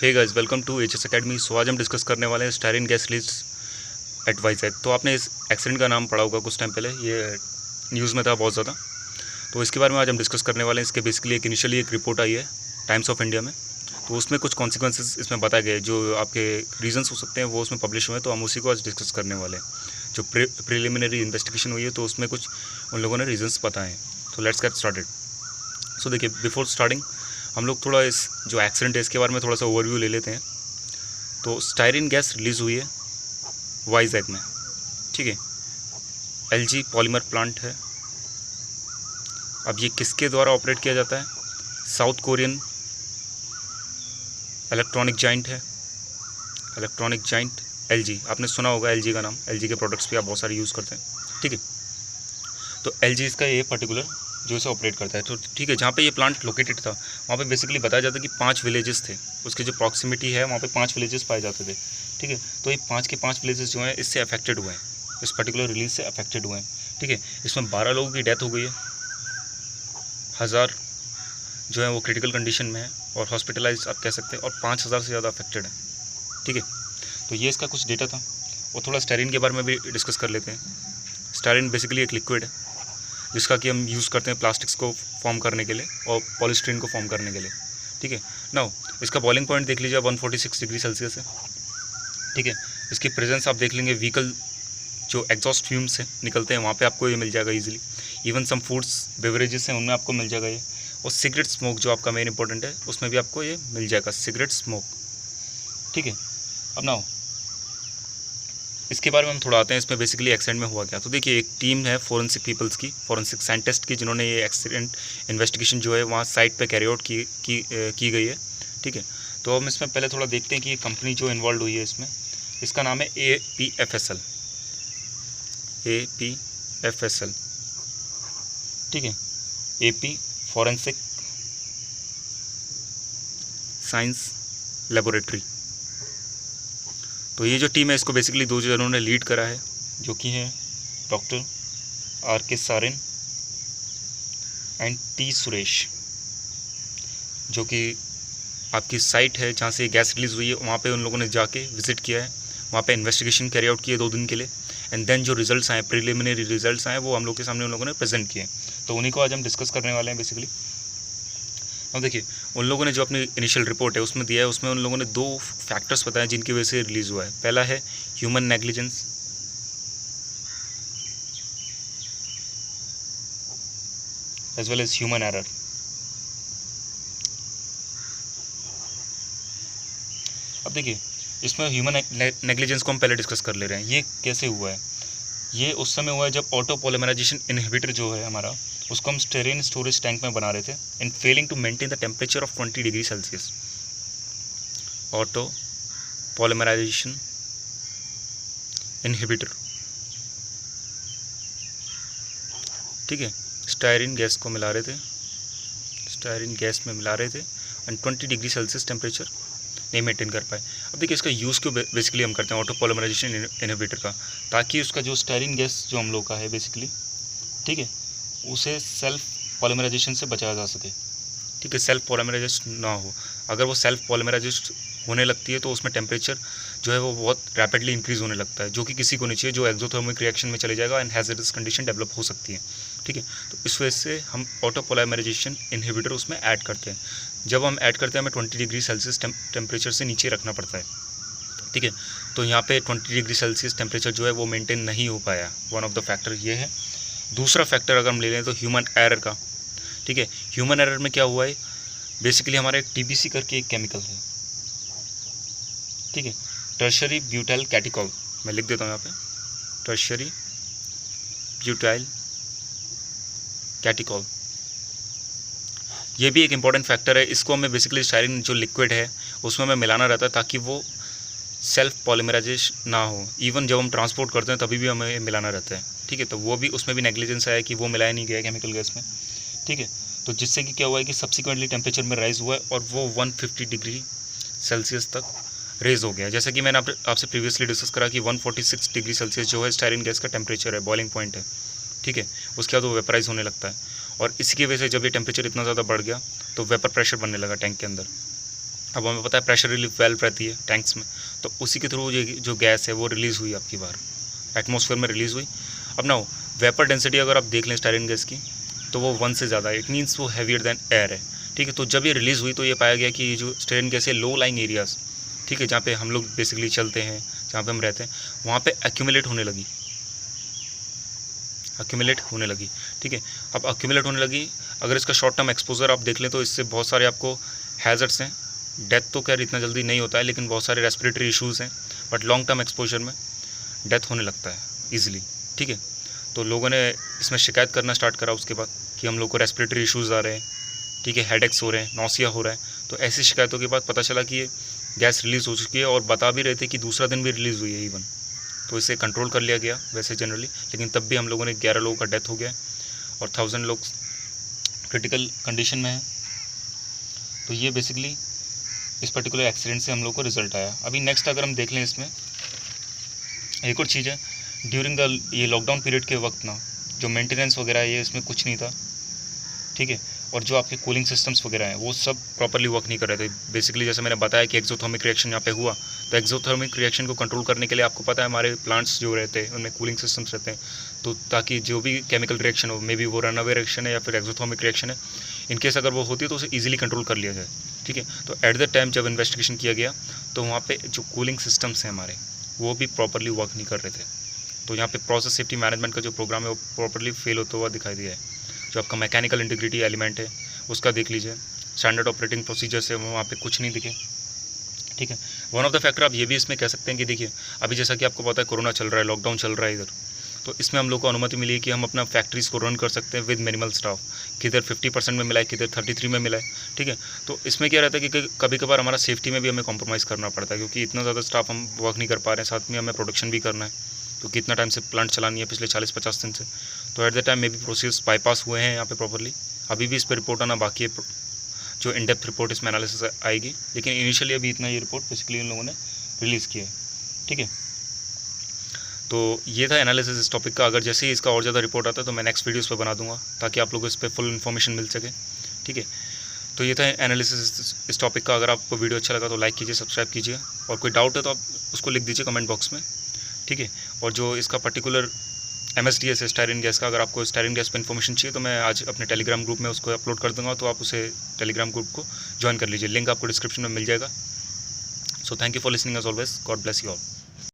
Hey guys, welcome to HS academy. So आज हम discuss करने वाले हैं styrene gas release at Vizag. तो आपने इस एक्सीडेंट का नाम पढ़ा होगा कुछ टाइम पहले, ये न्यूज़ में था बहुत ज़्यादा। तो इसके बारे में आज हम डिस्कस करने वाले हैं। इसके बेसिकली इनिशियली एक रिपोर्ट आई है टाइम्स ऑफ इंडिया में, तो उसमें कुछ कॉन्सिक्वेंसेस इसमें बताए गए जो आपके रीजंस हो सकते हैं वो उसमें पब्लिश हुए हैं। तो हम उसी को आज डिस्कस करने वाले हैं। जो प्रिलिमिनरी इन्वेस्टिगेशन हुई है तो उसमें कुछ उन लोगों ने रीजंस बताए हैं। तो लेट्स गेट स्टार्टेड। सो देखिए, बिफोर स्टार्टिंग हम लोग थोड़ा इस जो एक्सीडेंट है इसके बारे में थोड़ा सा ओवरव्यू ले लेते हैं। तो स्टायरिन गैस रिलीज़ हुई है वाइजैक में, ठीक है। एलजी पॉलीमर प्लांट है। अब ये किसके द्वारा ऑपरेट किया जाता है? साउथ कोरियन इलेक्ट्रॉनिक जाइंट है। इलेक्ट्रॉनिक जाइंट एलजी, आपने सुना होगा एलजी का नाम। एलजी के प्रोडक्ट्स भी आप बहुत सारे यूज़ करते हैं, ठीक है। तो एलजी इसका ये पर्टिकुलर जो इसे ऑपरेट करता है। तो ठीक है, जहाँ पे ये प्लांट लोकेटेड था वहाँ पे बेसिकली बताया जाता है कि 5 विलेजेस थे। उसके जो प्रॉक्सिमिटी है वहाँ पे 5 विलेजेस पाए जाते थे, ठीक है। तो ये 5 के 5 विलेजेस जो हैं इससे अफेक्टेड हुए हैं, इस पर्टिकुलर रिलीज से अफेक्टेड हुए हैं, ठीक है। इसमें 12 लोगों की डेथ हो गई है, 1000 जो है वो क्रिटिकल कंडीशन में है और हॉस्पिटलाइज आप कह सकते हैं, और 5000 से ज़्यादा अफेक्टेड है, ठीक है। तो ये इसका कुछ डेटा था। और थोड़ा स्टायरिन के बारे में भी डिस्कस कर लेते हैं। स्टायरिन बेसिकली एक लिक्विड है जिसका कि हम यूज़ करते हैं प्लास्टिक्स को फॉर्म करने के लिए और पॉलीस्टीरीन को फॉर्म करने के लिए, ठीक है। नाउ इसका बॉइलिंग पॉइंट देख लीजिए, 146 डिग्री सेल्सियस है, ठीक है। इसकी प्रेजेंस आप देख लेंगे, व्हीकल जो एग्जॉस्ट फ्यूम्स से निकलते हैं वहाँ पे आपको ये मिल जाएगा easily. Even some foods beverages हैं उनमें आपको मिल जाएगा ये। और सिगरेट स्मोक जो आपका मेन इंपॉर्टेंट है उसमें भी आपको ये मिल जाएगा, सिगरेट स्मोक, ठीक है। अब नाउ इसके बारे में हम थोड़ा आते हैं, इसमें बेसिकली एक्सीडेंट में हुआ क्या। तो देखिए, एक टीम है फॉरेंसिक पीपल्स की, फॉरेंसिक साइंटिस्ट की, जिन्होंने ये एक्सीडेंट इन्वेस्टिगेशन जो है वहाँ साइट पे कैरी आउट की गई है, ठीक है। तो हम इसमें पहले थोड़ा देखते हैं कि ये कंपनी जो इन्वॉल्व हुई है इसमें, इसका नाम है APFSL, APFSL, ठीक है। AP forensic science laboratory. तो ये जो टीम है इसको बेसिकली 2 जनों ने लीड करा है, जो कि हैं doctor RK Sareen and T Suresh, जो कि आपकी साइट है जहाँ से गैस रिलीज़ हुई है वहाँ पे उन लोगों ने जाके विज़िट किया है, वहाँ पे इन्वेस्टिगेशन कैरी आउट किए 2 दिन के लिए। एंड देन जो रिजल्ट्स आए, प्रिलिमिनरी रिजल्ट्स आए, वो हम लोग के सामने उन लोगों ने प्रेजेंट किए। तो उन्हीं को आज हम डिस्कस करने वाले हैं बेसिकली। अब देखिए, उन लोगों ने जो अपनी इनिशियल रिपोर्ट है उसमें दिया है, उसमें उन लोगों ने 2 फैक्टर्स बताए जिनकी वजह से रिलीज़ हुआ है। पहला है human negligence, as well as human error. अब देखिए, इसमें ह्यूमन नेग्लिजेंस को हम पहले डिस्कस कर ले रहे हैं। ये कैसे हुआ है? ये उस समय हुआ है जब ऑटो पॉलीमराइजेशन इनहिबिटर जो है हमारा, उसको हम स्टेरिन स्टोरेज टैंक में बना रहे थे in failing to maintain the temperature of 20 degree Celsius. Auto polymerization inhibitor, ठीक है। स्टायरिन गैस को मिला रहे थे, स्टायरिन गैस में मिला रहे थे एंड 20 डिग्री सेल्सियस टेम्परेचर नहीं मेंटेन कर पाए। अब देखिए, इसका यूज़ क्यों बेसिकली हम करते हैं ऑटो पॉलीमराइजेशन इनहिबिटर का, ताकि उसका जो स्टायरिन गैस जो हम लोग का है बेसिकली, ठीक है, उसे सेल्फ पॉलीमराइजेशन से बचाया जा सके, ठीक है। सेल्फ पॉलीमराइजेशन ना हो। अगर वो सेल्फ पॉलीमराइजेशन होने लगती है तो उसमें टेम्परेचर जो है वो बहुत रैपिडली इंक्रीज़ होने लगता है, जो कि किसी को नहीं चाहिए, जो एक्सोथर्मिक रिएक्शन में चले जाएगा एंड हैज़ार्डस कंडीशन डेवलप हो सकती है, ठीक है। तो इस वजह से हम ऑटो पॉलीमराइजेशन इनहिबिटर उसमें ऐड करते हैं। जब हम ऐड करते हैं हमें 20 डिग्री सेल्सियस टेम्परेचर से नीचे रखना पड़ता है, ठीक है। तो यहाँ पे 20 डिग्री सेल्सियस टेम्परेचर जो है वो मेंटेन नहीं हो पाया। वन ऑफ द फैक्टर ये है। दूसरा फैक्टर अगर हम ले लें तो ह्यूमन एरर का, ठीक है। ह्यूमन एरर में क्या हुआ है, बेसिकली हमारा एक TBC करके एक केमिकल है, ठीक है, टर्शरी ब्यूटाइल कैटिकॉल। मैं लिख देता हूँ यहाँ पे, टर्शरी ब्यूटाइल कैटिकॉल। ये भी एक इम्पॉर्टेंट फैक्टर है। इसको हमें बेसिकली स्टायरिन जो लिक्विड है उसमें हमें मिलाना रहता है ताकि वो सेल्फ पॉलीमराइजेशन ना हो। इवन जब हम ट्रांसपोर्ट करते हैं तभी भी हमें मिलाना रहता है, ठीक है। तो वो भी, उसमें भी नेग्लिजेंस आया कि वो मिलाया नहीं गया केमिकल गैस में, ठीक है। तो जिससे कि क्या हुआ है कि सब्सिक्वेंटली टेम्परेचर में राइज हुआ है और वो 150 डिग्री सेल्सियस तक रेज हो गया। जैसा कि मैंने आपसे प्रीवियसली डिस्कस करा कि 146 डिग्री सेल्सियस जो है स्टायरिन गैस का टेम्परेचर है, बॉइलिंग पॉइंट है, ठीक है। उसके बाद वो वेपराइज होने लगता है और इसी की वजह से जब ये टेम्परेचर इतना ज़्यादा बढ़ गया तो वेपर प्रेशर बनने लगा टैंक के अंदर, अब हमें पता है प्रेशर रिलीफ वेल्व रहती है टैंक्स में, तो उसी के थ्रू ये जो गैस है वो रिलीज़ हुई आपकी बाहर एटमॉस्फेयर में रिलीज़ हुई। अब ना वेपर डेंसिटी अगर आप देख लें स्टायरीन गैस की तो वो 1 से ज़्यादा है, इट मीन्स वो हैवियर देन एयर है, ठीक है। तो जब ये रिलीज़ हुई तो ये पाया गया कि ये जो स्टायरीन गैस है लो लाइंग एरियाज़, ठीक है, जहाँ पे हम लोग बेसिकली चलते हैं, जहाँ पे हम रहते हैं, वहाँ पे एक्यूमुलेट होने लगी, ठीक है। अब एक्यूमुलेट होने लगी, अगर इसका शॉर्ट टर्म एक्सपोजर आप देख लें तो इससे बहुत सारे आपको हैज़र्ड्स हैं। डेथ तो खैर इतना जल्दी नहीं होता है, लेकिन बहुत सारे रेस्पिरेटरी इश्यूज़ हैं, बट लॉन्ग टर्म एक्सपोजर में डेथ होने लगता है ईजिली, ठीक है। तो लोगों ने इसमें शिकायत करना स्टार्ट करा उसके बाद कि हम लोग को रेस्पिरेटरी इश्यूज़ आ रहे हैं, ठीक है, हेडेक्स हो रहे हैं, नौसिया हो रहा है। तो ऐसी शिकायतों के बाद पता चला कि ये गैस रिलीज़ हो चुकी है, और बता भी रहे थे कि दूसरा दिन भी रिलीज़ हुई है इवन। तो इसे कंट्रोल कर लिया गया वैसे जनरली, लेकिन तब भी हम लोगों ने 11 लोगों का डेथ हो गया और 1000 लोग क्रिटिकल कंडीशन में हैं। तो ये बेसिकली इस पर्टिकुलर एक्सीडेंट से हम लोग को रिजल्ट आया। अभी नेक्स्ट अगर हम देख लें, इसमें एक और चीज़ है, ड्यूरिंग ये लॉकडाउन पीरियड के वक्त ना जो मेंटेनेंस वगैरह है ये इसमें कुछ नहीं था, ठीक है। और जो आपके कूलिंग सिस्टम्स वगैरह हैं वो सब प्रॉपर्ली वर्क नहीं कर रहे थे। बेसिकली जैसे मैंने बताया कि एक्सोथर्मिक रिएक्शन यहाँ पे हुआ, तो एक्सोथर्मिक रिएक्शन को कंट्रोल करने के लिए आपको पता है हमारे प्लांट्स जो रहते हैं उनमें कूलिंग सिस्टम्स रहते हैं, तो ताकि जो भी केमिकल रिएक्शन हो, मे बी वो रनअवे रिएक्शन है या फिर एक्सोथर्मिक रिएक्शन है, इनकेस अगर वो होती है तो उसे ईजिली कंट्रोल कर लिया जाए, ठीक है। तो एट द टाइम जब इन्वेस्टिगेशन किया गया तो वहाँ पर जो कूलिंग सिस्टम्स हैं हमारे वो भी प्रॉपरली वर्क नहीं कर रहे थे। तो यहाँ पे प्रोसेस सेफ्टी मैनेजमेंट का जो प्रोग्राम है वो प्रॉपरली फेल होता हुआ दिखाई दिया है। जो आपका मैकेनिकल इंटीग्रिटी एलिमेंट है उसका देख लीजिए, स्टैंडर्ड ऑपरेटिंग प्रोसीजर्स है वहाँ पे कुछ नहीं दिखे, ठीक है। वन ऑफ द फैक्टर आप ये भी इसमें कह सकते हैं कि देखिए अभी जैसा कि आपको पता है कोरोना चल रहा है, लॉकडाउन चल रहा है इधर, तो इसमें हम लोग को अनुमति मिली है कि हम अपना फैक्ट्रीज़ को रन कर सकते हैं विद मिनिमल स्टाफ। किधर 50% में मिला है, किधर 33 में मिला है, ठीक है। तो इसमें क्या रहता है कि कभी कभार हमारा सेफ्टी में भी हमें कॉम्प्रोमाइज़ करना पड़ता है, क्योंकि इतना ज़्यादा स्टाफ हम वर्क नहीं कर पा रहे हैं, साथ में हमें प्रोडक्शन भी करना है, क्योंकि इतना टाइम से प्लांट चलानी है पिछले 40-50 दिन से। तो at the time may be process bypass हुए हैं यहाँ पे प्रॉपरली, अभी भी इस पर रिपोर्ट आना बाकी है, जो इन डेप्थ रिपोर्ट इसमें एनालिसिस आएगी, लेकिन इनिशियली अभी इतना ये रिपोर्ट बेसिकली इन लोगों ने रिलीज़ किया है, ठीक है। तो ये था एनालिसिस इस टॉपिक का। अगर जैसे ही इसका और ज़्यादा रिपोर्ट आता है तो मैं नेक्स्ट वीडियोस पे बना दूंगा ताकि आप लोगों को इस पर फुल इन्फॉर्मेशन मिल सके, ठीक है। तो ये था एनालिसिस इस टॉपिक का। अगर आपको वीडियो अच्छा लगा तो लाइक कीजिए, सब्सक्राइब कीजिए, और कोई डाउट है तो आप उसको लिख दीजिए कमेंट बॉक्स में, ठीक है। और जो इसका पर्टिकुलर MSDS है स्टायरीन गैस का, अगर आपको स्टायरीन गैस पर इन्फॉर्मेशन चाहिए तो मैं आज अपने टेलीग्राम ग्रुप में उसको अपलोड कर दूँगा, तो आप उसे टेलीग्राम ग्रुप को ज्वाइन कर लीजिए, लिंक आपको डिस्क्रिप्शन में मिल जाएगा। So thank you for listening as always, God bless you all.